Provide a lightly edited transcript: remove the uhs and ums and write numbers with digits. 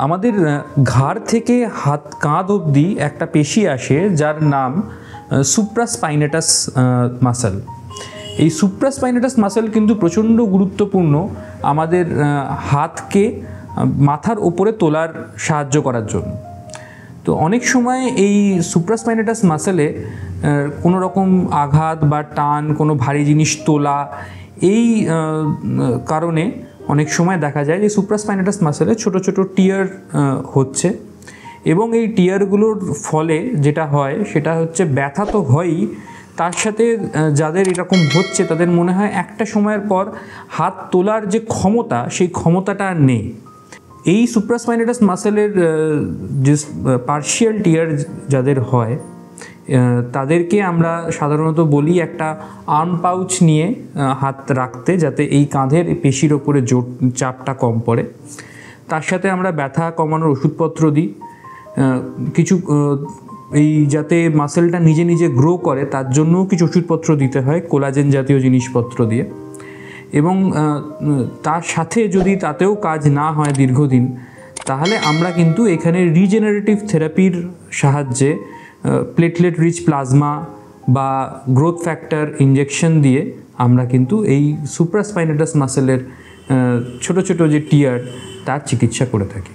আমাদের ঘাড় থেকে হাত কাঁধ অবধি একটা পেশি আসে যার নাম সুপ্রাস্পাইনেটাস মাসল। এই সুপ্রাস্পাইনেটাস মাসল কিন্তু প্রচণ্ড গুরুত্বপূর্ণ আমাদের হাতকে মাথার ওপরে তোলার সাহায্য করার জন্য। তো অনেক সময় এই সুপ্রাস্পাইনেটাস মাসলে কোনো রকম আঘাত বা টান, কোনো ভারী জিনিস তোলা, এই কারণে অনেক সময় দেখা যায় যে সুপ্রাস্পাইনেটাস মাসলে ছোট ছোট টিয়ার হচ্ছে, এবং এই টিয়ারগুলোর ফলে যেটা হয় সেটা হচ্ছে ব্যথা তো হয়ই, তার সাথে যাদের এরকম হচ্ছে তাদের মনে হয় একটা সময়ের পর হাত তোলার যে ক্ষমতা, সেই ক্ষমতাটা আর নেই। এই সুপ্রাস্পাইনেটাস মাসেলের যে পার্শিয়াল টিয়ার যাদের হয় তাদেরকে আমরা সাধারণত বলি একটা আর্ম পাউচ নিয়ে হাত রাখতে, যাতে এই কাঁধের পেশির ওপরে চাপটা কম পড়ে। তার সাথে আমরা ব্যথা কমানোর ওষুধপত্র দিই, কিছু এই যাতে মাসেলটা নিজে নিজে গ্রো করে তার জন্যও কিছু ওষুধপত্র দিতে হয় কোলাজেন জাতীয় জিনিসপত্র দিয়ে। এবং তার সাথে যদি তাতেও কাজ না হয় দীর্ঘদিন, তাহলে আমরা কিন্তু এখানে রিজেনারেটিভ থেরাপির সাহায্যে প্লেটলেট রিচ প্লাজমা বা গ্রোথ ফ্যাক্টর ইঞ্জেকশন দিয়ে আমরা কিন্তু এই সুপ্রাস্পাইনেটাস মাসেলের ছোট ছোট যে টিয়ার তার চিকিৎসা করে থাকি।